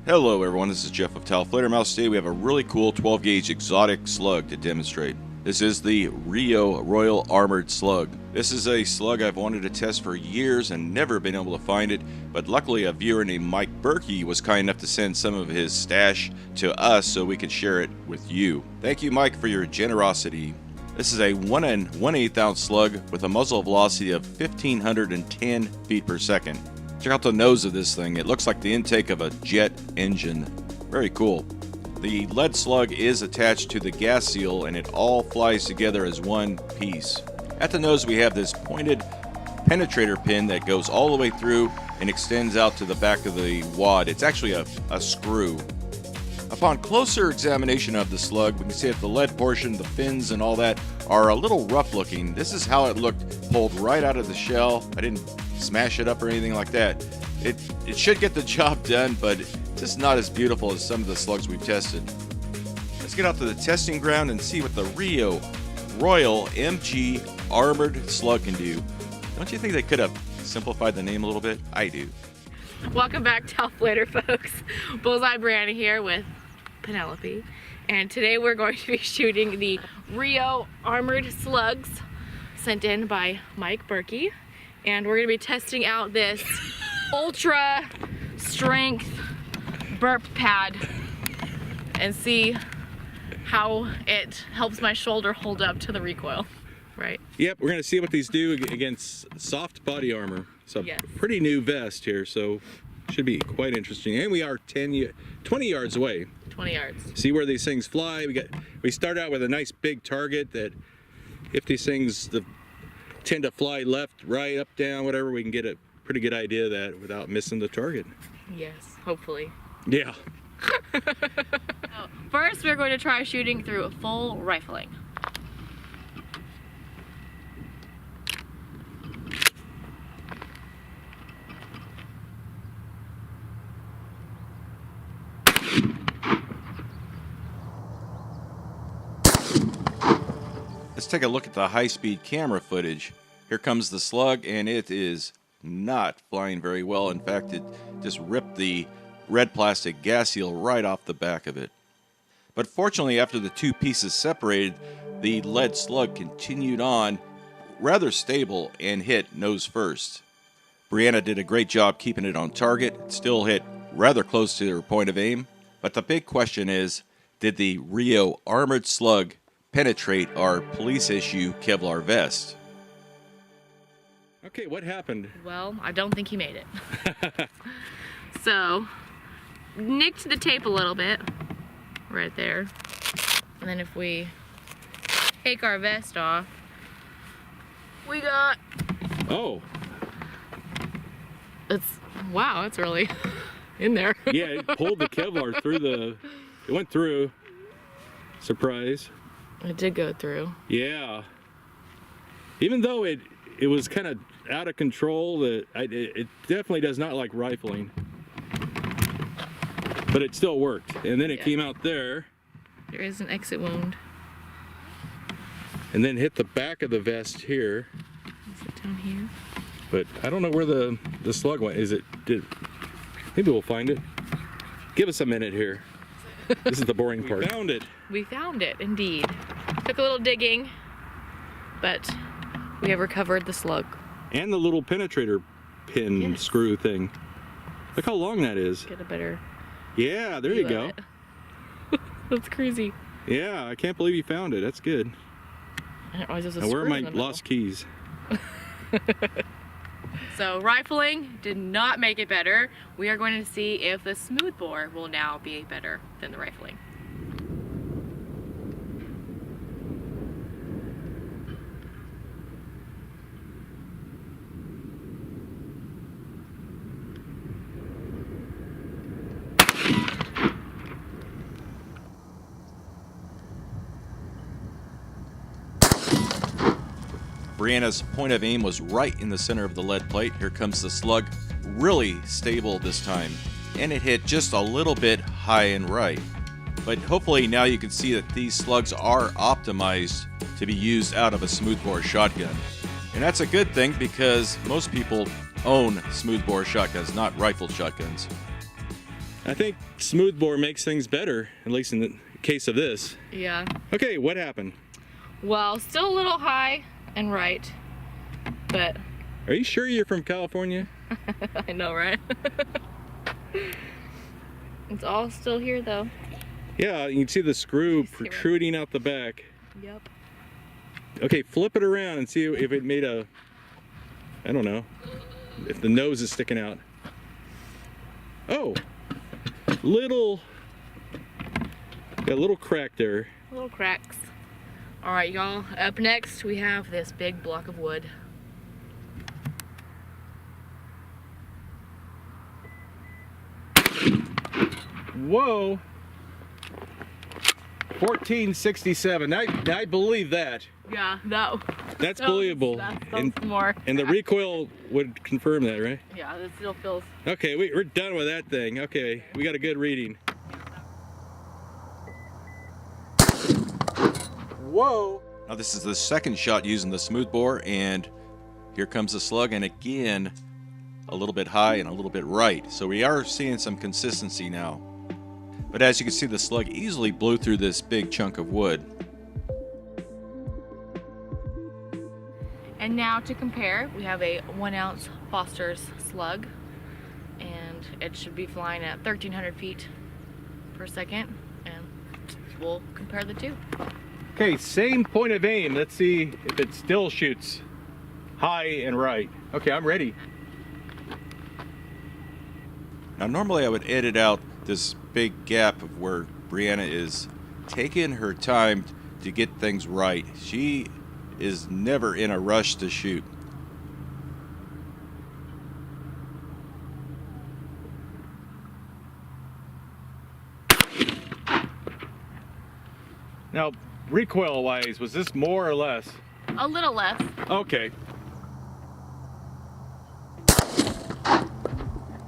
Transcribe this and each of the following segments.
Hello everyone, this is Jeff of Talflater Mouse. Today we have a really cool 12 gauge exotic slug to demonstrate. This is the Rio Royal Armored Slug. This is a slug I've wanted to test for years and never been able to find it, but luckily a viewer named Mike Berkey was kind enough to send some of his stash to us so we could share it with you. Thank you, Mike, for your generosity. This is a 1 1/8 ounce slug with a muzzle velocity of 1,510 feet per second. Check out the nose of this thing. It looks like the intake of a jet engine. Very cool. The lead slug is attached to the gas seal and it all flies together as one piece. At the nose we have this pointed penetrator pin that goes all the way through and extends out to the back of the wad. It's actually a screw. Upon closer examination of the slug, we can see that the lead portion, the fins and all that are a little rough looking. This is how it looked pulled right out of the shell. I didn't smash it up or anything like that. It should get the job done, but just not as beautiful as some of the slugs we've tested. Let's get out to the testing ground and see what the Rio Royal MG Armored Slug can do. Don't you think they could have simplified the name a little bit? I do. Welcome back to Talflater, folks. Bullseye Brianna here with Penelope, and today we're going to be shooting the Rio Armored Slugs sent in by Mike Berkey, and we're going to be testing out this ultra strength burp pad and see how it helps my shoulder hold up to the recoil, right? Yep, we're going to see what these do against soft body armor. It's a pretty new vest here, so should be quite interesting. And we are 20 yards away. 20 yards. See where these things fly. We start out with a nice big target that if these things tend to fly left, right, up, down, whatever, we can get a pretty good idea of that without missing the target. Yes, hopefully. Yeah. First, we're going to try shooting through full rifling. Let's take a look at the high-speed camera footage. Here comes the slug, and it is not flying very well. In fact, it just ripped the red plastic gas seal right off the back of it. But fortunately, after the two pieces separated, the lead slug continued on rather stable and hit nose first. Brianna did a great job keeping it on target. It still hit rather close to her point of aim. But the big question is, did the Rio Armored Slug penetrate our police issue Kevlar vest? Okay, what happened? Well, I don't think he made it. So, nicked the tape a little bit right there. And then if we take our vest off, we got... Oh. Wow, it's really in there. Yeah, it pulled the Kevlar through it went through. Surprise. It did go through. Yeah. Even though it was kind of out of control, it definitely does not like rifling. But it still worked. And then it came out there. There is an exit wound. And then hit the back of the vest here. Is it down here? But I don't know where the slug went. Maybe we'll find it. Give us a minute here. This is the boring part. We found it. We found it, indeed. Took a little digging, but we have recovered the slug. And the little penetrator pin screw thing. Look how long that is. Get a better... Yeah, there you go. That's crazy. Yeah, I can't believe you found it. That's good. I didn't realize there was a Now, where are screw my in the middle. lost keys? So rifling did not make it better. We are going to see if the smoothbore will now be better than the rifling. Brianna's point of aim was right in the center of the lead plate. Here comes the slug, really stable this time, and it hit just a little bit high and right. But hopefully now you can see that these slugs are optimized to be used out of a smoothbore shotgun. And that's a good thing because most people own smoothbore shotguns, not rifled shotguns. I think Smoothbore makes things better, at least in the case of this. Yeah. Okay, what happened? Well, still a little high and right, but... Are you sure you're from California? I know, right? It's all still here, though. Yeah, you can see the screw protruding out the back. Yep. Okay, flip it around and see if it made a, I don't know, if the nose is sticking out. Oh, got a little crack there. Little cracks. All right, y'all, up next we have this big block of wood. Whoa. 1467. I believe that. Yeah, That's believable. That's more. And the recoil would confirm that, right? Yeah, it still feels. Okay, we're done with that thing. Okay, we got a good reading. Whoa! Now this is the second shot using the Smoothbore, and here comes the slug, and again, a little bit high and a little bit right. So we are seeing some consistency now. But as you can see, the slug easily blew through this big chunk of wood. And now to compare, we have a 1 ounce Foster's slug, and it should be flying at 1,300 feet per second, and we'll compare the two. Okay, same point of aim. Let's see if it still shoots high and right. Okay, I'm ready. Now normally I would edit out this big gap of where Brianna is taking her time to get things right. She is never in a rush to shoot. Now, recoil wise, was this more or less? A little less. Okay.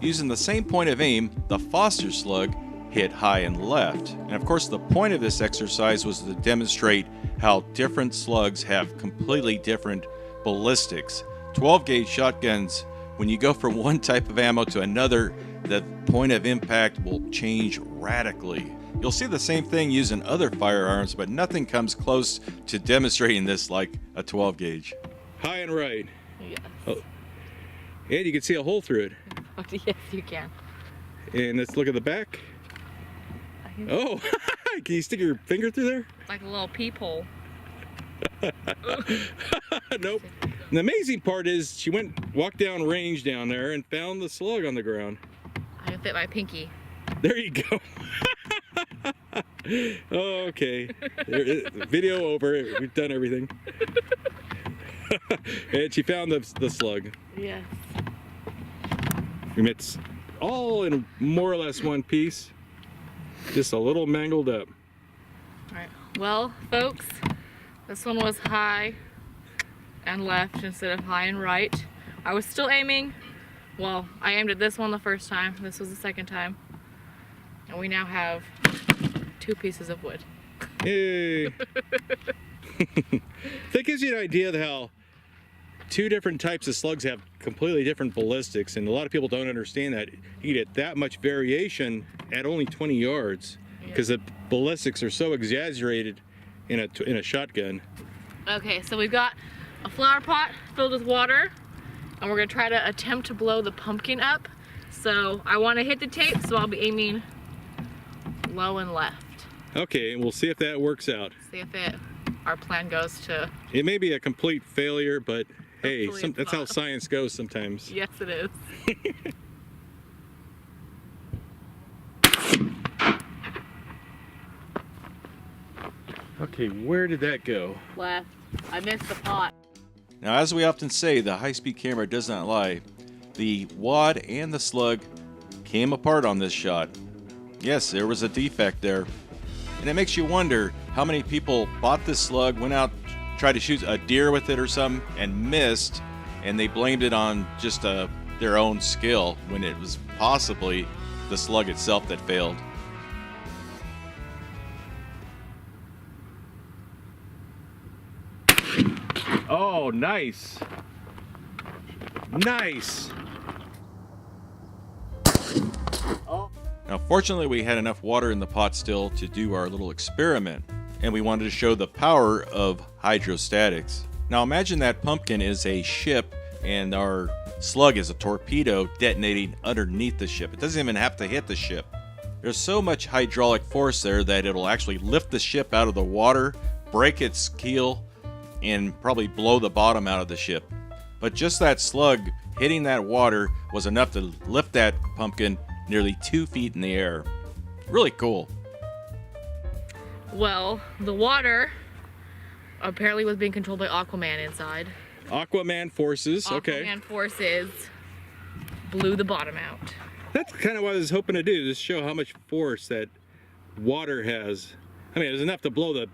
Using the same point of aim, the Foster slug hit high and left. And of course, the point of this exercise was to demonstrate how different slugs have completely different ballistics. 12 gauge shotguns, when you go from one type of ammo to another, the point of impact will change radically. You'll see the same thing using other firearms, but nothing comes close to demonstrating this like a 12 gauge. High and right. Yes. Oh. And you can see a hole through it. Yes, you can. And let's look at the back. Oh, can you stick your finger through there? Like a little peephole. Nope. And the amazing part is she walked down range down there and found the slug on the ground. I can fit my pinky. There you go. Okay. Video over. We've done everything. And she found the slug. Yes. And it's all in more or less one piece. Just a little mangled up. Alright, well folks, this one was high and left instead of high and right. I was still aiming, well, I aimed at this one the first time, this was the second time. And we now have 2 pieces of wood. Yay! That gives you an idea of how 2 different types of slugs have completely different ballistics, and a lot of people don't understand that. You get that much variation at only 20 yards because the ballistics are so exaggerated in a shotgun. Okay, so we've got a flower pot filled with water, and we're gonna try to attempt to blow the pumpkin up. So I want to hit the tape, so I'll be aiming low and left. Okay, and we'll see if that works out. See if our plan goes to. It may be a complete failure, but hey, that's how not. science goes sometimes. Yes, it is. Okay, where did that go? Left. I missed the pot. Now, as we often say, the high-speed camera does not lie. The wad and the slug came apart on this shot. Yes, there was a defect there. And it makes you wonder how many people bought this slug, went out, tried to shoot a deer with it or something, and missed, and they blamed it on just their own skill when it was possibly the slug itself that failed. Oh, nice. Nice. Oh. Now, fortunately, we had enough water in the pot still to do our little experiment, and we wanted to show the power of hydrostatics. Now, imagine that pumpkin is a ship and our slug is a torpedo detonating underneath the ship. It doesn't even have to hit the ship. There's so much hydraulic force there that it'll actually lift the ship out of the water, break its keel, and probably blow the bottom out of the ship. But just that slug hitting that water was enough to lift that pumpkin nearly 2 feet in the air. Really cool. Well, the water apparently was being controlled by Aquaman inside. Aquaman forces, okay. Aquaman forces blew the bottom out. That's kind of what I was hoping to do, just show how much force that water has. I mean, it was enough to blow the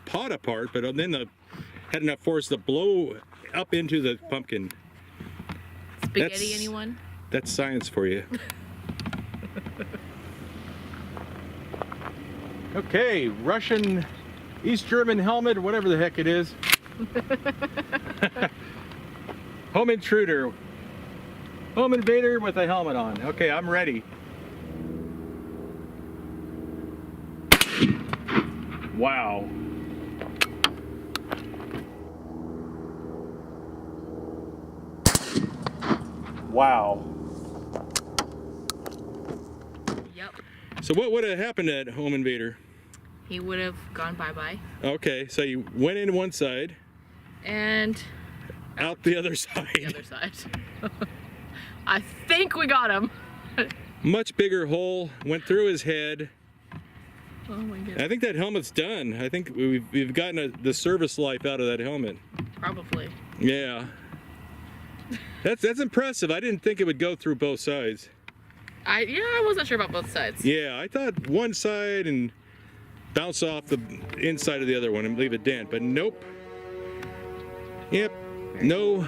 pot apart, but then had enough force to blow up into the pumpkin. Spaghetti, anyone? That's science for you. Okay, Russian, East German helmet, whatever the heck it is. Home intruder. Home invader with a helmet on. Okay, I'm ready. Wow. Wow. Yep. So what would have happened at Home Invader? He would have gone bye-bye. Okay, so you went in one side. And out the other side. The other side. I think we got him. Much bigger hole, went through his head. Oh my goodness. I think that helmet's done. I think we've gotten the service life out of that helmet. Probably. Yeah. That's impressive. I didn't think it would go through both sides. I wasn't sure about both sides. Yeah, I thought one side and bounce off the inside of the other one and leave a dent, but nope. Yep. No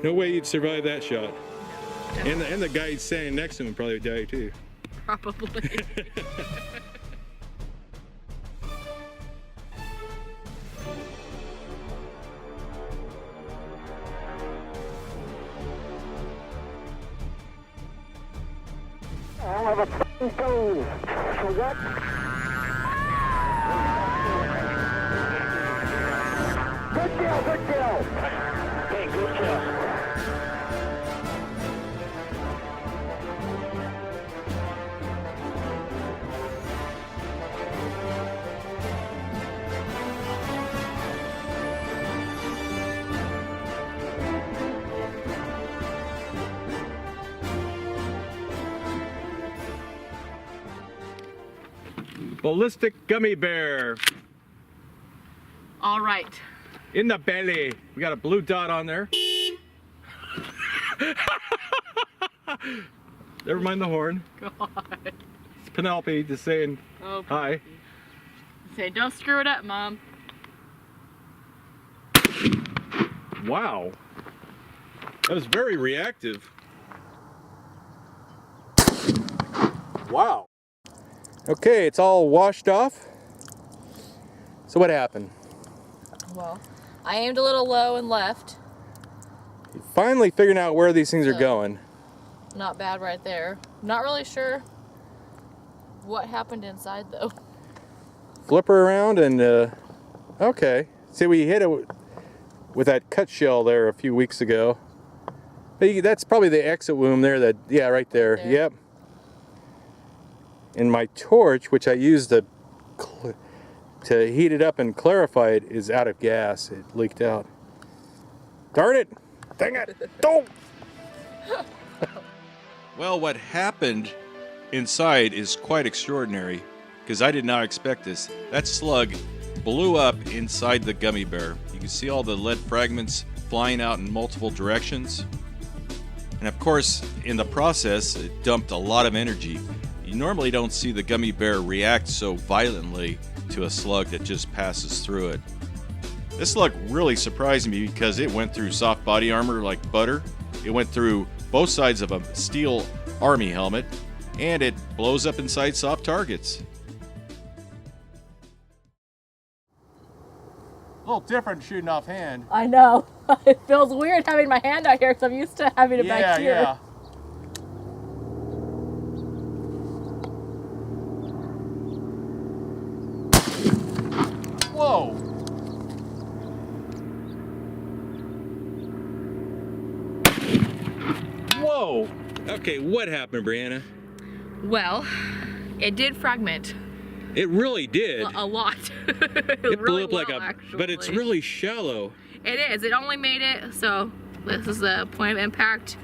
way you'd survive that shot. And the guy standing next to him would probably die too. Probably. I'll have a f***ing toes. So what? Good kill, good kill. Hey, good kill. Ballistic gummy bear. All right. In the belly. We got a blue dot on there. Never mind the horn. God. It's Penelope just saying hi. Say, don't screw it up, Mom. Wow. That was very reactive. Wow. Okay, it's all washed off. So what happened? Well, I aimed a little low and left. You're finally figuring out where these things are going. Not bad right there. Not really sure what happened inside though. Flip her around and okay. See, we hit it with that cut shell there a few weeks ago. That's probably the exit wound there. Yeah, right there. Yep. And my torch, which I used to heat it up and clarify it, is out of gas. It leaked out. Darn it! Dang it! Don't! Well, what happened inside is quite extraordinary, because I did not expect this. That slug blew up inside the gummy bear. You can see all the lead fragments flying out in multiple directions. And of course, in the process, it dumped a lot of energy. You normally don't see the gummy bear react so violently to a slug that just passes through it. This slug really surprised me because it went through soft body armor like butter. It went through both sides of a steel army helmet, and it blows up inside soft targets. A little different shooting offhand. I know. It feels weird having my hand out here because I'm used to having it back here. Yeah. Oh, okay. What happened, Brianna? Well, it did fragment It really did. a lot. It blew up like a, but it's really shallow. It is. It only made it, so this is the point of impact.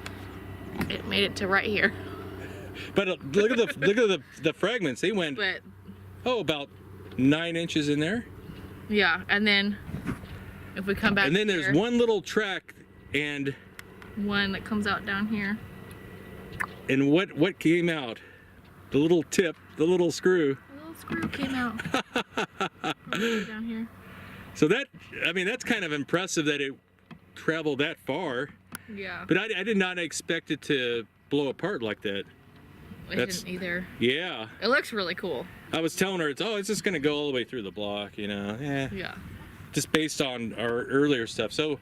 It made it to right here. But look at the fragments. They went But about 9 inches in there. yeah, and then if we come back And then there's here, one little track, and one that comes out down here. what came out? The little tip, the little screw. A little screw came out. Right down here. So that's kind of impressive that it traveled that far. Yeah. But I did not expect it to blow apart like that. I didn't either. Yeah. It looks really cool. I was telling her, it's just going to go all the way through the block, you know. Yeah. Just based on our earlier stuff. So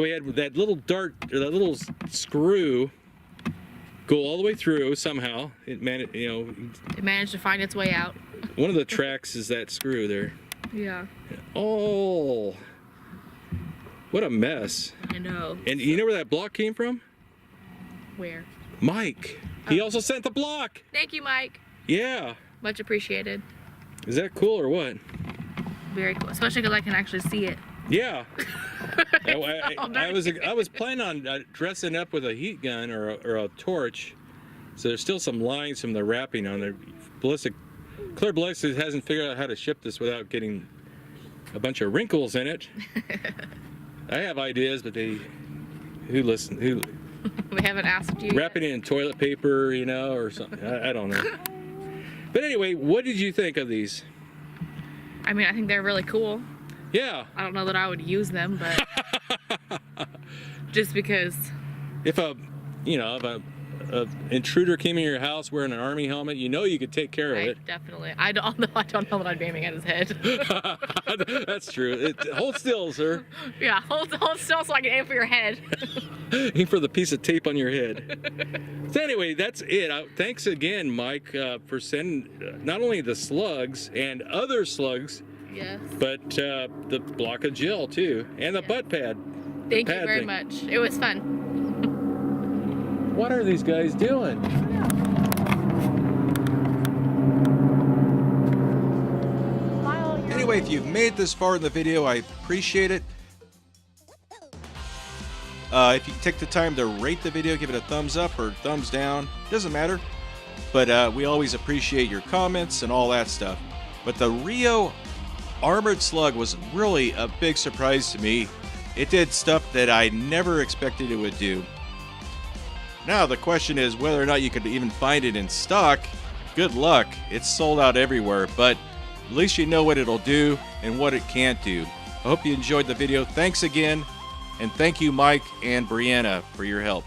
we had that little dart, or that little screw, go all the way through somehow. It managed, It managed to find its way out. one of the tracks is that screw there. Yeah. Oh, what a mess. I know. And you know where that block came from? Where? Mike. He also sent the block. Thank you, Mike. Yeah. Much appreciated. Is that cool or what? Very cool, especially because I can actually see it. Yeah. I was planning on dressing up with a heat gun or a torch. So there's still some lines from the wrapping on there. Clear Ballistic hasn't figured out how to ship this without getting a bunch of wrinkles in it. I have ideas, but who We haven't asked you. wrapping it in toilet paper, or something. I don't know. But anyway, what did you think of these? I mean, I think they're really cool. Yeah. I don't know that I would use them, but just because. If a intruder came in your house wearing an army helmet, you could take care of it. Definitely. I don't know that I'd be aiming at his head. That's true. Hold still, sir. Yeah, hold still so I can aim for your head. Aim for the piece of tape on your head. So anyway, that's it. Thanks again, Mike, for sending not only the slugs and other slugs, Yes. but the block of gel too, and the butt pad. Thank you pad very thing. much. It was fun. What are these guys doing? Anyway, if you've made this far in the video, I appreciate it. If you take the time to rate the video, give it a thumbs up or thumbs down, doesn't matter. But we always appreciate your comments and all that stuff. But the Rio Armored Slug was really a big surprise to me. It did stuff that I never expected it would do. Now the question is whether or not you could even find it in stock. Good luck. It's sold out everywhere, but at least you know what it'll do and what it can't do. I hope you enjoyed the video. Thanks again, and thank you, Mike and Brianna, for your help.